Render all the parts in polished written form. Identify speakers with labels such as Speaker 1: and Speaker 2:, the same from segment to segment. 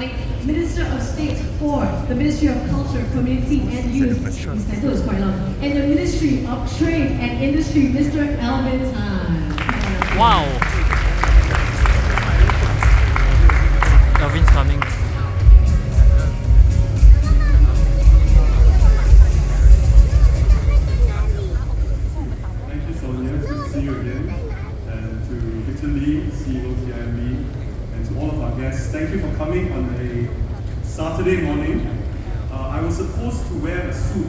Speaker 1: invite Minister of State for the Ministry of Culture, Community and Youth, his title is quite long, and the Ministry of Trade and Industry, Mr. Alvin Tan.
Speaker 2: Wow! Alvin's coming.
Speaker 3: Thank you, Sonia. Good to see you again. And to Victor Lee, CEO of CIMB, and to all of our guests, thank you for coming on a Saturday morning. I was supposed to wear a suit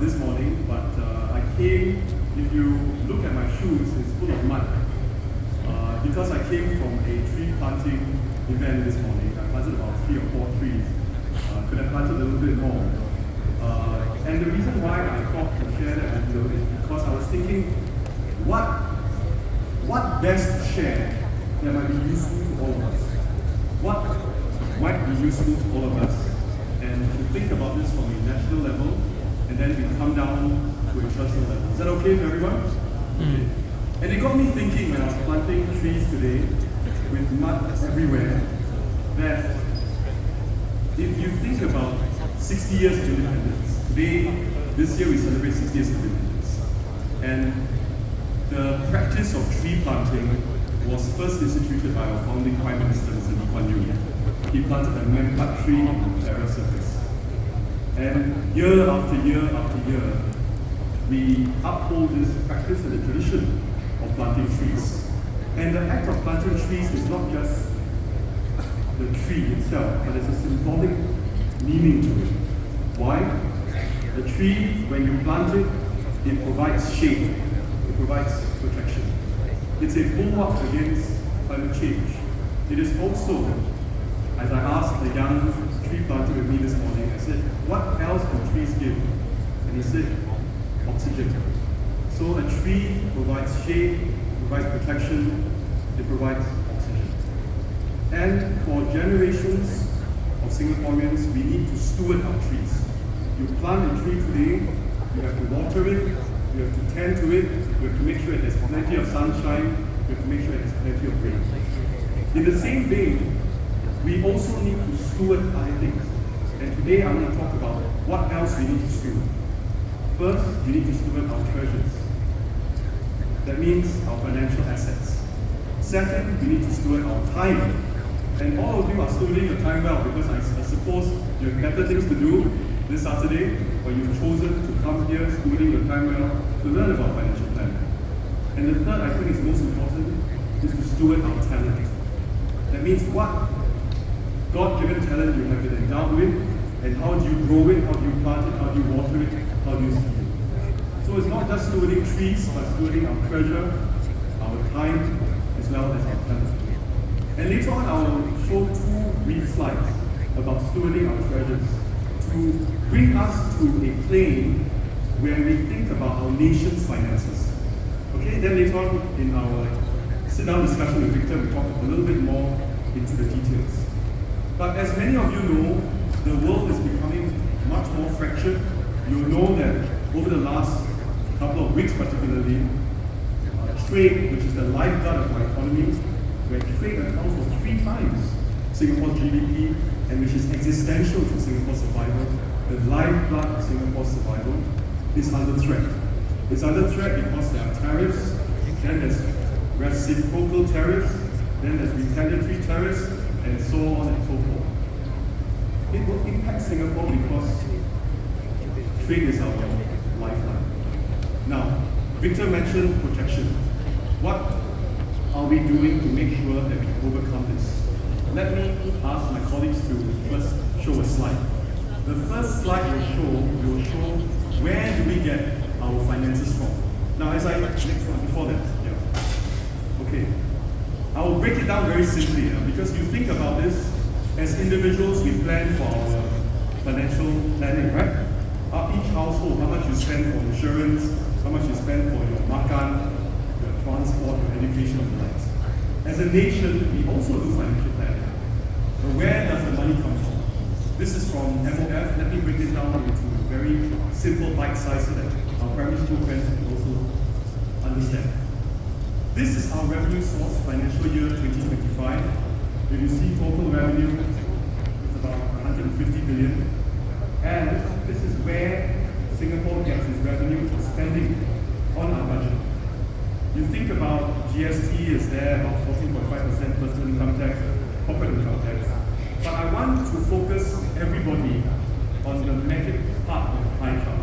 Speaker 3: this morning, but I came, if you look at my shoes, it's full of mud. Because I came from a tree planting event this morning. I planted about 3 or 4 trees. Could have planted a little bit more. And the reason why I thought to share that video is because I was thinking, what best to share that might be useful to all of us? What might be useful to all of us? And to think about this from a national level, and then we come down to a personal level. Is that okay for everyone? Okay. And it got me thinking when I was planting trees today with mud everywhere, that if you think about 60 years of independence, today, this year we celebrate 60 years of independence. And the practice of tree planting was first instituted by our founding Prime Minister, Mr. Lee Kuan Yew. He planted a mempat tree on the terrace surface. And year after year after year, we uphold this practice and the tradition of planting trees. And the act of planting trees is not just the tree itself, but it's a symbolic meaning to it. Why? The tree, when you plant it, it provides shade, it provides protection. It's a bulwark against climate change. It is also, as I asked the young tree planter with me this morning, I said, what else do trees give? And he said, oxygen. So a tree provides shade, provides protection, it provides oxygen. And for generations of Singaporeans, we need to steward our trees. You plant a tree today, you have to water it, you have to tend to it, you have to make sure there's plenty of sunshine, you have to make sure there's plenty of rain. In the same vein, we also need to steward other things. And today I'm going to talk about what else we need to steward. First, we need to steward our treasures. That means our financial assets. Second, we need to steward our time. And all of you are stewarding your time well, because I suppose you have better things to do this Saturday, or you've chosen to come here stewarding your time well to learn about financial planning. And the third, I think is most important, is to steward our talent. That means what God-given talent you have been endowed with, and how do you grow it, how do you plant it, how do you water it, how do you feed it. So it's not just stewarding trees, but stewarding our treasure, our time, as well as our talent. And later on, I will show 2 brief slides about stewarding our treasures to bring us to a plane where we think about our nation's finances. Okay, then later on in our sit-down discussion with Victor, we talk a little bit more into the details. But as many of you know, the world is becoming much more fractured. You know that over the last couple of weeks particularly, trade, which is the lifeblood of our economy, where trade accounts for 3 times Singapore's GDP, and which is existential to Singapore's survival, the lifeblood of Singapore's survival, is under threat. It's under threat because there are tariffs, then there's reciprocal tariffs, then there's retaliatory tariffs, and so on and so forth. It will impact Singapore because trade is our lifeline. Now, Victor mentioned protection. What are we doing to make sure that we overcome this? Let me ask my colleagues to first show a slide. The first slide will show where do we get our finances from. Now, as I next one before that, yeah. Okay, I will break it down very simply because you think about this as individuals. We plan for our financial planning, right? Each household, how much you spend for insurance, how much you spend for your makan, your transport, your education, and the likes. As a nation, we also do financial planning. But where does the money come from? This is from MOS. Let me break it down into a very simple bite size so that our primary school friends can also understand. This is our revenue source, financial year 2025. If you see total revenue, 50 billion. And this is where Singapore gets its revenue for spending on our budget. You think about GST is there, about 14.5% personal income tax, corporate income tax. But I want to focus everybody on the magic part of the pie chart.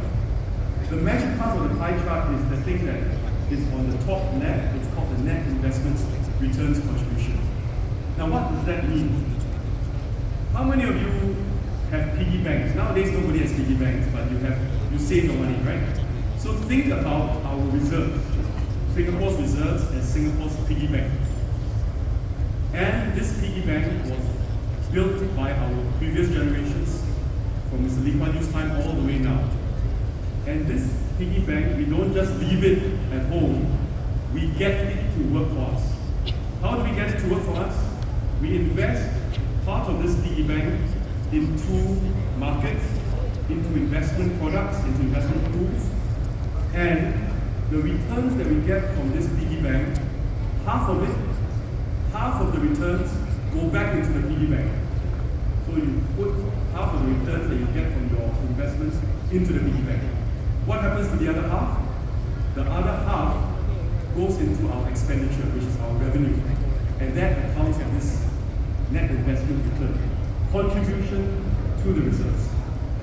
Speaker 3: The magic part of the pie chart is the thing that is on the top left. It's called the net investment returns contribution. Now, what does that mean? How many of you have piggy banks? Nowadays, nobody has piggy banks, but you save your money, right? So think about our reserves, Singapore's reserves as Singapore's piggy bank. And this piggy bank was built by our previous generations, from Mr. Lee Kuan Yew's time all the way now. And this piggy bank, we don't just leave it at home, we get it to work for us. How do we get it to work for us? We invest part of this piggy bank into markets, into investment products, into investment tools, and the returns that we get from this piggy bank, half of the returns go back into the piggy bank. So you put half of the returns that you get from your investments into the piggy bank. What happens to the other half? The other half goes into our expenditure, which is our revenue. And that accounts for this net investment return, contribution to the reserves.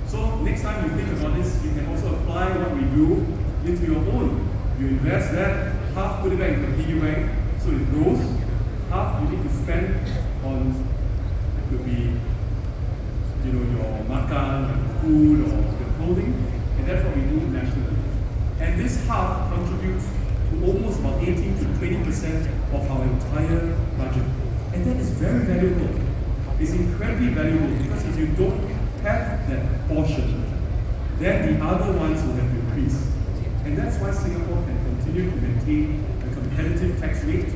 Speaker 3: So next time you think about this, you can also apply what we do into your own. You invest that, half put it back into the piggy bank, so it grows. Half you need to spend on, it could be, your makan, your food, or your clothing, and that's what we do nationally. And this half contributes to almost about 18 to 20% of our entire budget. And that is very valuable. It's incredibly valuable because if you don't have that portion, then the other ones will have to increase. And that's why Singapore can continue to maintain a competitive tax rate,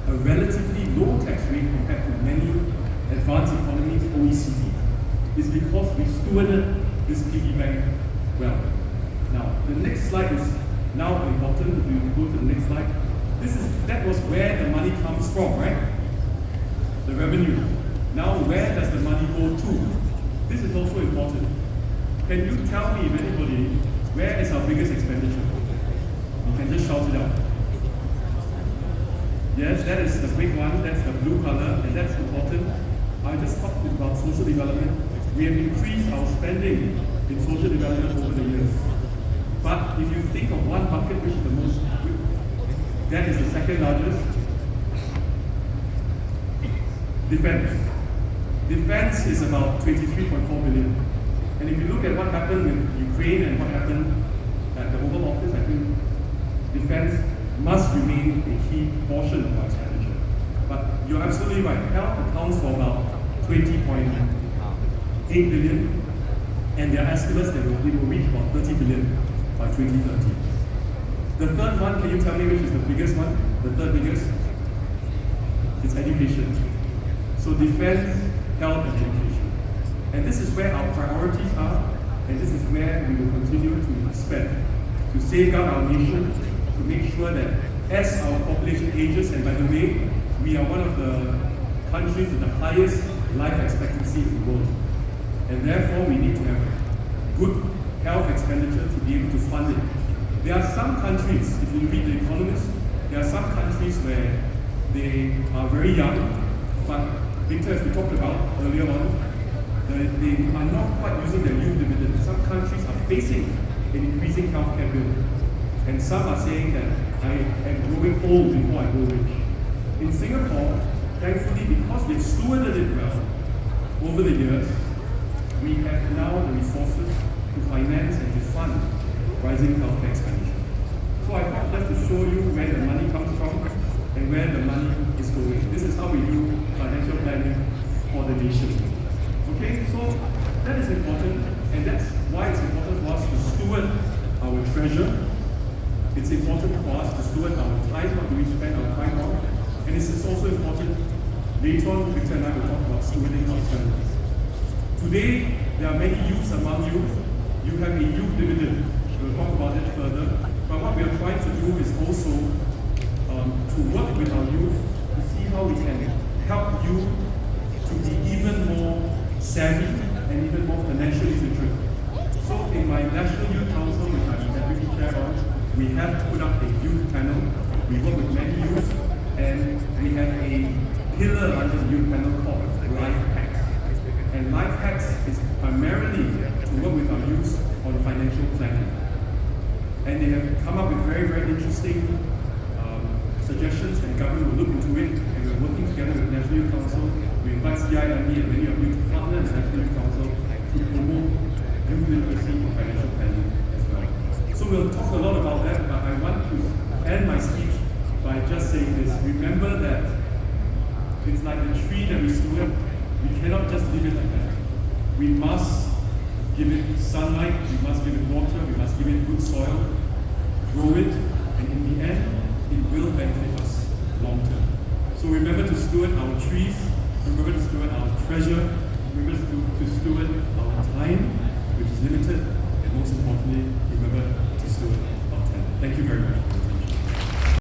Speaker 3: a relatively low tax rate compared to many advanced economies, OECD. Is because we stewarded this piggy bank well. Now, the next slide is now important. If you go to the next slide, that was where the money comes from, right? The revenue. Now, where does the money go to? This is also important. Can you tell me, if anybody, where is our biggest expenditure? You can just shout it out. Yes, that is the big one. That's the blue color, and that's important. I just talked about social development. We have increased our spending in social development over the years. But if you think of one bucket which is the most, that is the second largest, defense. Defense is about 23.4 billion. And if you look at what happened with Ukraine and what happened at the Oval Office, I think defense must remain a key portion of our expenditure. But you're absolutely right. Health accounts for about 20.8 billion, and there are estimates that we will reach about 30 billion by 2030. The third one, can you tell me which is the biggest one? The third biggest? It's education. So defense, health, and education. And this is where our priorities are, and this is where we will continue to spend, to safeguard our nation, to make sure that as our population ages, and by the way, we are one of the countries with the highest life expectancy in the world. And therefore, we need to have good health expenditure to be able to fund it. There are some countries, if you read The Economist, there are some countries where they are very young, but Victor, as we talked about earlier on, they are not quite using their youth dividend. Some countries are facing an increasing healthcare bill. And some are saying that I am growing old before I grow rich. In Singapore, thankfully, because we've stewarded it well over the years, we have now the resources to finance and to fund rising healthcare expenditure. So I thought just to show you where the money comes from and where the money is going. This is how we do financial planning for the nation. Okay, so that is important, and that's why it's important for us to steward our treasure. It's important for us to steward our time. What do we spend our time on? And it's also important, later on, Victor and I will talk about stewarding our families. Today, there are many youths among you. You have a youth dividend. We'll talk about it further. But what we are trying to do is also to work with our youth to see how we can help you to be even more savvy and even more financially literate. So in my National Youth Council, which I'm deputy chair on, we have put up a youth panel. We work with many youth, and we have a pillar under the youth panel called Life Hacks. And Life Hacks is primarily to work with our youth on financial planning. And they have come up with very, very interesting suggestions, and government will look into it, and we're working together with the National Youth Council. We invite CIMB and many of you to partner with the National Youth Council to promote youth literacy and financial planning as well. So we'll talk a lot about that, but I want to end my speech by just saying this. Remember that it's like the tree that we steward. We cannot just leave it like that. We must give it sunlight, we must give it water, we must give it good soil, grow it, and in the end, it will benefit us long term. So remember to steward our trees, remember to steward our treasure, remember to steward our time, which is limited, and most importantly, remember to steward our talent. Thank you very much.